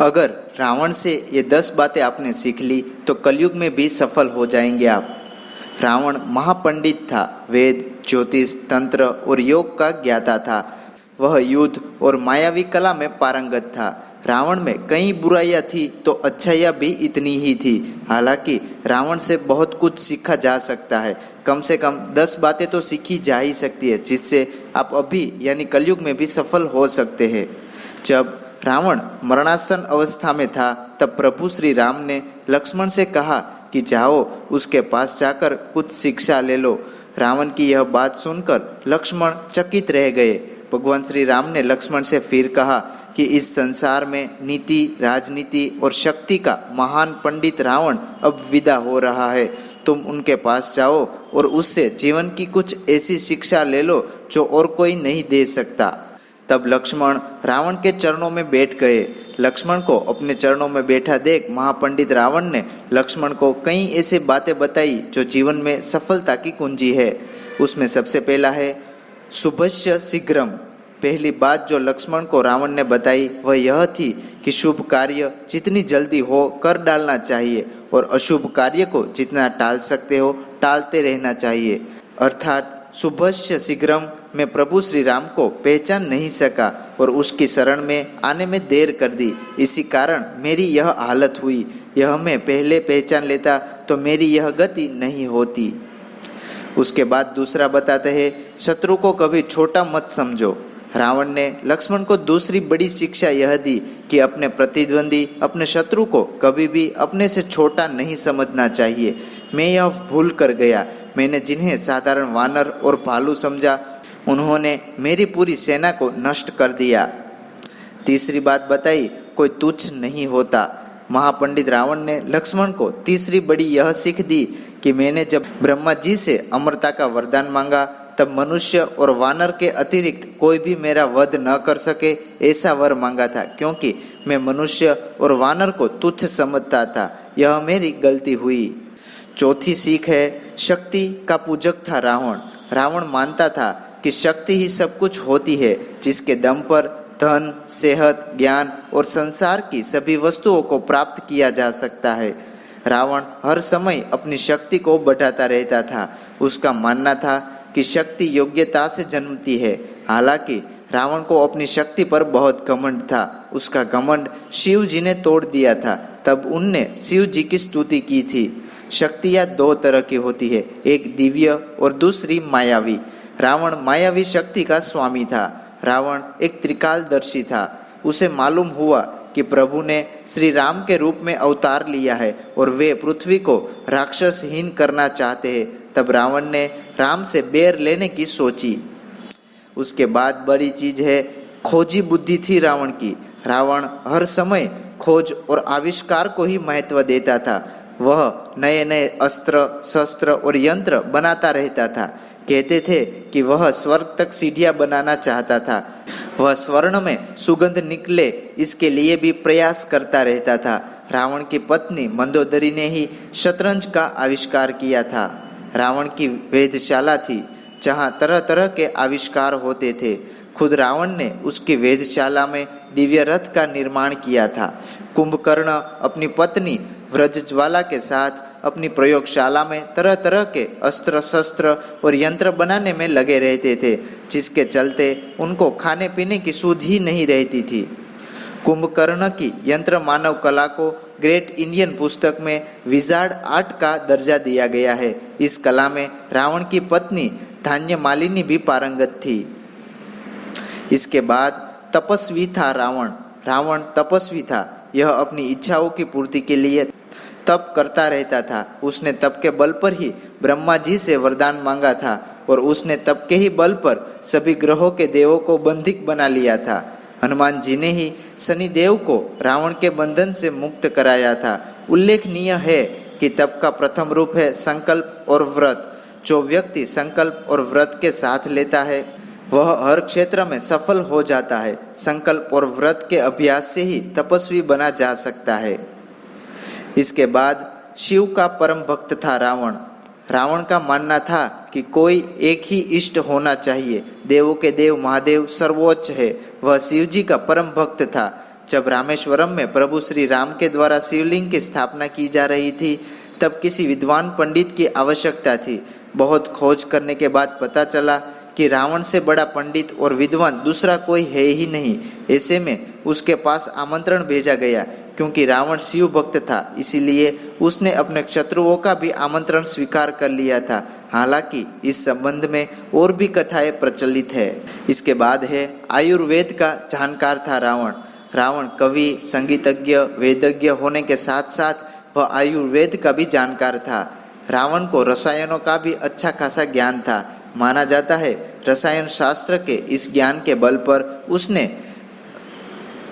अगर रावण से ये 10 बातें आपने सीख ली तो कलयुग में भी सफल हो जाएंगे आप। रावण महापंडित था, वेद, ज्योतिष, तंत्र और योग का ज्ञाता था। वह युद्ध और मायावी कला में पारंगत था। रावण में कई बुराइयां थी तो अच्छाइयां भी इतनी ही थी। हालांकि रावण से बहुत कुछ सीखा जा सकता है। कम से कम 10 बातें तो सीखी जा ही सकती है, जिससे आप अभी यानी कलयुग में भी सफल हो सकते हैं। जब रावण मरणासन अवस्था में था तब प्रभु श्री राम ने लक्ष्मण से कहा कि जाओ उसके पास जाकर कुछ शिक्षा ले लो। रावण की यह बात सुनकर लक्ष्मण चकित रह गए। भगवान श्री राम ने लक्ष्मण से फिर कहा कि इस संसार में नीति, राजनीति और शक्ति का महान पंडित रावण अब विदा हो रहा है। तुम उनके पास जाओ और उससे जीवन की कुछ ऐसी शिक्षा ले लो जो और कोई नहीं दे सकता। तब लक्ष्मण रावण के चरणों में बैठ गए। लक्ष्मण को अपने चरणों में बैठा देख महापंडित रावण ने लक्ष्मण को कई ऐसी बातें बताई जो जीवन में सफलता की कुंजी है। उसमें सबसे पहला है शुभस्य शीघ्रम। पहली बात जो लक्ष्मण को रावण ने बताई वह यह थी कि शुभ कार्य जितनी जल्दी हो कर डालना चाहिए और अशुभ कार्य को जितना टाल सकते हो टालते रहना चाहिए। अर्थात शुभस्य शीघ्रम में प्रभु श्री राम को पहचान नहीं सका और उसकी शरण में आने में देर कर दी। इसी कारण मेरी यह हालत हुई। यह मैं पहले पहचान लेता तो मेरी यह गति नहीं होती। उसके बाद दूसरा बताते हैं शत्रु को कभी छोटा मत समझो। रावण ने लक्ष्मण को दूसरी बड़ी शिक्षा यह दी कि अपने प्रतिद्वंदी, अपने शत्रु को कभी भी अपने से छोटा नहीं समझना चाहिए। मैं यह भूल कर गया। मैंने जिन्हें साधारण वानर और भालू समझा उन्होंने मेरी पूरी सेना को नष्ट कर दिया। तीसरी बात बताई कोई तुच्छ नहीं होता। महापंडित रावण ने लक्ष्मण को तीसरी बड़ी यह सीख दी कि मैंने जब ब्रह्मा जी से अमरता का वरदान मांगा तब मनुष्य और वानर के अतिरिक्त कोई भी मेरा वध न कर सके ऐसा वर मांगा था, क्योंकि मैं मनुष्य और वानर को तुच्छ समझता था। यह मेरी गलती हुई। चौथी सीख है शक्ति का पूजक था रावण। रावण मानता था कि शक्ति ही सब कुछ होती है, जिसके दम पर धन, सेहत, ज्ञान और संसार की सभी वस्तुओं को प्राप्त किया जा सकता है। रावण हर समय अपनी शक्ति को बढ़ाता रहता था। उसका मानना था कि शक्ति योग्यता से जन्मती है। हालांकि रावण को अपनी शक्ति पर बहुत घमंड था। उसका घमंड शिव जी ने तोड़ दिया था। तब उनने शिव जी की स्तुति की थी। शक्तियाँ 2 तरह की होती है, एक दिव्य और दूसरी मायावी। रावण मायावी शक्ति का स्वामी था। रावण एक त्रिकालदर्शी था। उसे मालूम हुआ कि प्रभु ने श्री राम के रूप में अवतार लिया है और वे पृथ्वी को राक्षसहीन करना चाहते हैं। तब रावण ने राम से बैर लेने की सोची। उसके बाद बड़ी चीज है खोजी बुद्धि थी रावण की। रावण हर समय खोज और आविष्कार को ही महत्व देता था। वह नए नए अस्त्र, शस्त्र और यंत्र बनाता रहता था। कहते थे कि वह स्वर्ग तक सीढ़ियां बनाना चाहता था। वह स्वर्ण में सुगंध निकले इसके लिए भी प्रयास करता रहता था। रावण की पत्नी मंदोदरी ने ही शतरंज का आविष्कार किया था। रावण की वेधशाला थी जहाँ तरह तरह के आविष्कार होते थे। खुद रावण ने उसकी वेधशाला में दिव्य रथ का निर्माण किया था। कुंभकर्ण अपनी पत्नी व्रजज्वाला के साथ अपनी प्रयोगशाला में तरह तरह के अस्त्र, शस्त्र और यंत्र बनाने में लगे रहते थे, जिसके चलते उनको खाने पीने की सुध ही नहीं रहती थी। कुंभकर्ण की यंत्र मानव कला को ग्रेट इंडियन पुस्तक में विजार्ड आर्ट का दर्जा दिया गया है। इस कला में रावण की पत्नी धान्य मालिनी भी पारंगत थी। इसके बाद तपस्वी था रावण। रावण तपस्वी था। यह अपनी इच्छाओं की पूर्ति के लिए तप करता रहता था। उसने तप के बल पर ही ब्रह्मा जी से वरदान मांगा था और उसने तप के ही बल पर सभी ग्रहों के देवों को बंधक बना लिया था। हनुमान जी ने ही शनिदेव को रावण के बंधन से मुक्त कराया था। उल्लेखनीय है कि तप का प्रथम रूप है संकल्प और व्रत। जो व्यक्ति संकल्प और व्रत के साथ लेता है वह हर क्षेत्र में सफल हो जाता है। संकल्प और व्रत के अभ्यास से ही तपस्वी बना जा सकता है। इसके बाद शिव का परम भक्त था रावण। रावण का मानना था कि कोई एक ही इष्ट होना चाहिए। देवों के देव महादेव सर्वोच्च है। वह शिव जी का परम भक्त था। जब रामेश्वरम में प्रभु श्री राम के द्वारा शिवलिंग की स्थापना की जा रही थी, तब किसी विद्वान पंडित की आवश्यकता थी। बहुत खोज करने के बाद पता चला कि रावण से बड़ा पंडित और विद्वान दूसरा कोई है ही नहीं। ऐसे में उसके पास आमंत्रण भेजा गया। क्योंकि रावण शिव भक्त था, इसीलिए उसने अपने शत्रुओं का भी आमंत्रण स्वीकार कर लिया था। हालांकि इस संबंध में और भी कथाएं प्रचलित है। इसके बाद है आयुर्वेद का जानकार था रावण। रावण कवि, संगीतज्ञ, वेदज्ञ होने के साथ साथ वह आयुर्वेद का भी जानकार था। रावण को रसायनों का भी अच्छा खासा ज्ञान था। माना जाता है रसायन शास्त्र के इस ज्ञान के बल पर उसने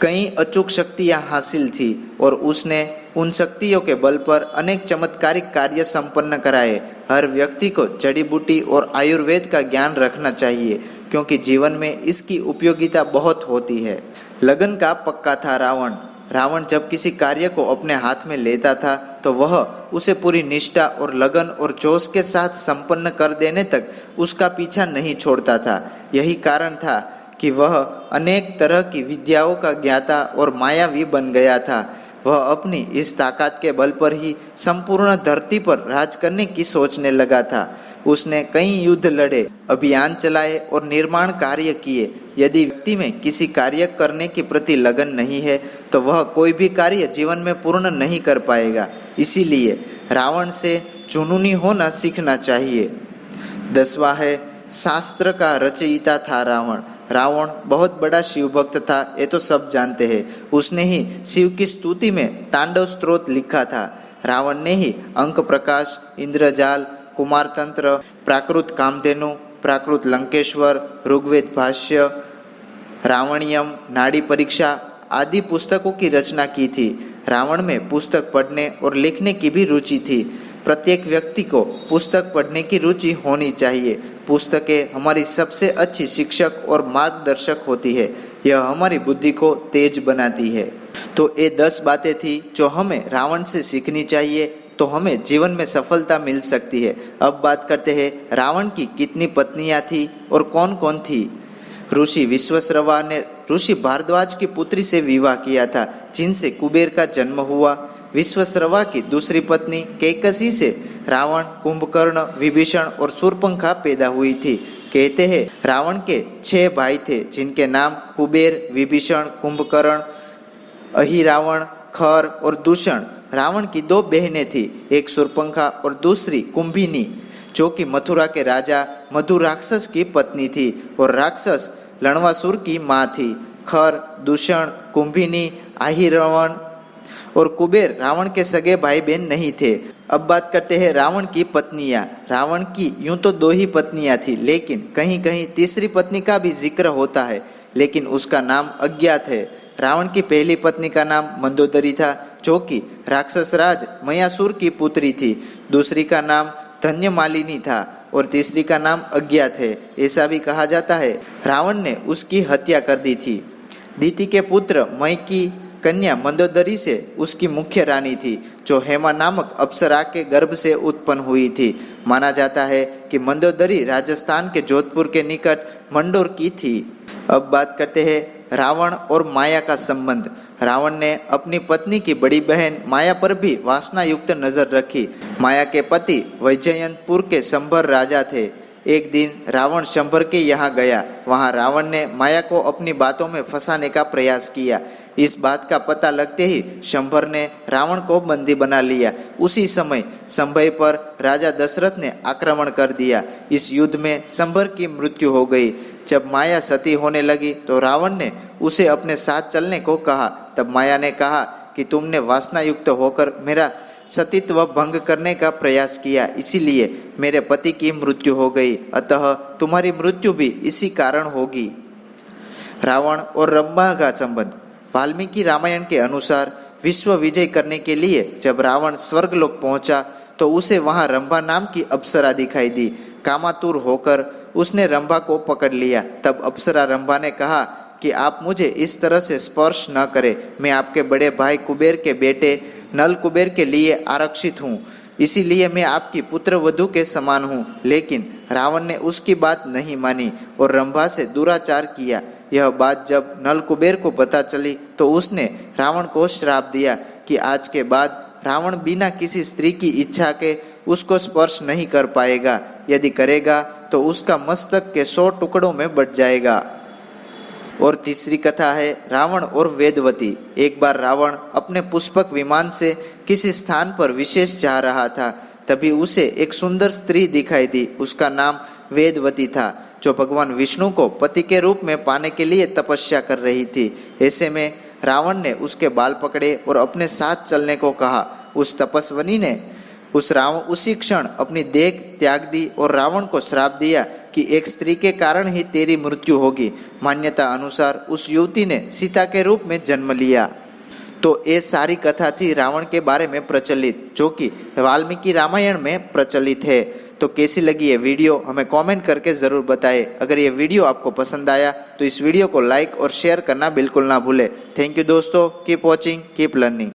कई अचूक शक्तियां हासिल थी और उसने उन शक्तियों के बल पर अनेक चमत्कारिक कार्य संपन्न कराए। हर व्यक्ति को जड़ी बूटी और आयुर्वेद का ज्ञान रखना चाहिए, क्योंकि जीवन में इसकी उपयोगिता बहुत होती है। लगन का पक्का था रावण। रावण जब किसी कार्य को अपने हाथ में लेता था तो वह उसे पूरी निष्ठा और लगन और जोश के साथ संपन्न कर देने तक उसका पीछा नहीं छोड़ता था। यही कारण था कि वह अनेक तरह की विद्याओं का ज्ञाता और मायावी बन गया था। वह अपनी इस ताकत के बल पर ही संपूर्ण धरती पर राज करने की सोचने लगा था। उसने कई युद्ध लड़े, अभियान चलाए और निर्माण कार्य किए। यदि व्यक्ति में किसी कार्य करने के प्रति लगन नहीं है तो वह कोई भी कार्य जीवन में पूर्ण नहीं कर पाएगा। इसीलिए रावण से जुनूनी होना सीखना चाहिए। 10वां है शास्त्र का रचयिता था रावण। रावण बहुत बड़ा शिव भक्त था, ये तो सब जानते हैं। उसने ही शिव की स्तुति में तांडव स्तोत्र लिखा था। रावण ने ही अंक प्रकाश, इंद्रजाल, कुमार तंत्र, प्राकृत कामधेनु, प्राकृत लंकेश्वर, ऋग्वेद भाष्य, रावणियम, नाड़ी परीक्षा आदि पुस्तकों की रचना की थी। रावण में पुस्तक पढ़ने और लिखने की भी रुचि थी। प्रत्येक व्यक्ति को पुस्तक पढ़ने की रुचि होनी चाहिए। पुस्तकें हमारी सबसे अच्छी शिक्षक और मार्गदर्शक होती है। यह हमारी बुद्धि को तेज बनाती है। तो ये 10 बातें थी जो हमें रावण से सीखनी चाहिए, तो हमें जीवन में सफलता मिल सकती है। अब बात करते हैं रावण की कितनी पत्नियां थी और कौन कौन थी। ऋषि विश्वश्रवा ने ऋषि भारद्वाज की पुत्री से विवाह किया था, जिनसे कुबेर का जन्म हुआ। विश्वश्रवा की दूसरी पत्नी कैकसी से रावण, कुंभकर्ण, विभीषण और शूर्पणखा पैदा हुई थी। कहते हैं रावण के 6 भाई थे, जिनके नाम कुबेर, विभीषण, कुंभकर्ण, अहिरावण, खर और दूषण। रावण की 2 बहनें थी, एक शूर्पणखा और दूसरी कुंभिनी, जो कि मथुरा के राजा मधु राक्षस की पत्नी थी और राक्षस लणवासुर की माँ थी। खर, दूषण, कुंभिनी, अहिरावण और कुबेर रावण के सगे भाई बहन नहीं थे। अब बात करते हैं रावण की पत्नियां। रावण की यूं तो 2 ही पत्नियां थी, लेकिन कहीं कहीं तीसरी पत्नी का भी जिक्र होता है, लेकिन उसका नाम अज्ञात है। रावण की पहली पत्नी का नाम मंदोदरी था, जो कि राक्षस राज मयासुर की पुत्री थी। दूसरी का नाम धन्यमालिनी था और तीसरी का नाम अज्ञात है। ऐसा भी कहा जाता है रावण ने उसकी हत्या कर दी थी। दीति के पुत्र मय की कन्या मंदोदरी से उसकी मुख्य रानी थी, जो हेमा नामक अप्सरा के गर्भ से उत्पन्न हुई थी। माना जाता है कि मंदोदरी राजस्थान के जोधपुर के निकट मंडोर की थी। अब बात करते हैं रावण और माया का संबंध। रावण ने अपनी पत्नी की बड़ी बहन माया पर भी वासना युक्त नजर रखी। माया के पति वैजयंतपुर के शंभर राजा थे। एक दिन रावण शंभर के यहाँ गया। वहाँ रावण ने माया को अपनी बातों में फंसाने का प्रयास किया। इस बात का पता लगते ही शंभर ने रावण को बंदी बना लिया। उसी समय संभय पर राजा दशरथ ने आक्रमण कर दिया। इस युद्ध में शंभर की मृत्यु हो गई। जब माया सती होने लगी तो रावण ने उसे अपने साथ चलने को कहा। तब माया ने कहा कि तुमने वासना युक्त होकर मेरा सतीत्व भंग करने का प्रयास किया, इसीलिए मेरे पति की मृत्यु हो गई, अतः तुम्हारी मृत्यु भी इसी कारण होगी। रावण और रंभा का संबंध। वाल्मीकि रामायण के अनुसार विश्व विजय करने के लिए जब रावण स्वर्गलोक पहुंचा तो उसे वहां रंभा नाम की अप्सरा दिखाई दी। कामातुर होकर उसने रंभा को पकड़ लिया। तब अप्सरा रंभा ने कहा कि आप मुझे इस तरह से स्पर्श न करें, मैं आपके बड़े भाई कुबेर के बेटे नल कुबेर के लिए आरक्षित हूँ, इसीलिए मैं आपकी पुत्र वधू के समान हूँ। लेकिन रावण ने उसकी बात नहीं मानी और रंभा से दुराचार किया। यह बात जब नल कुबेर को पता चली तो उसने रावण को श्राप दिया कि आज के बाद रावण बिना किसी स्त्री की इच्छा के उसको स्पर्श नहीं कर पाएगा। यदि करेगा तो उसका मस्तक के 100 टुकड़ों में बट जाएगा। और तीसरी कथा है रावण और वेदवती। एक बार रावण अपने पुष्पक विमान से किसी स्थान पर विशेष जा रहा था। तभी उसे एक सुंदर स्त्री दिखाई दी। उसका नाम वेदवती था, जो भगवान विष्णु को पति के रूप में पाने के लिए तपस्या कर रही थी। ऐसे में रावण ने उसके बाल पकड़े और अपने साथ चलने को कहा। उस तपस्विनी ने उसी क्षण अपनी देह त्याग दी और रावण को श्राप दिया कि एक स्त्री के कारण ही तेरी मृत्यु होगी। मान्यता अनुसार उस युवती ने सीता के रूप में जन्म लिया। तो ये सारी कथा थी रावण के बारे में प्रचलित, जो कि वाल्मीकि रामायण में प्रचलित है। तो कैसी लगी ये वीडियो हमें कमेंट करके ज़रूर बताएं। अगर ये वीडियो आपको पसंद आया तो इस वीडियो को लाइक और शेयर करना बिल्कुल ना भूलें। थैंक यू दोस्तों, कीप वॉचिंग, कीप लर्निंग।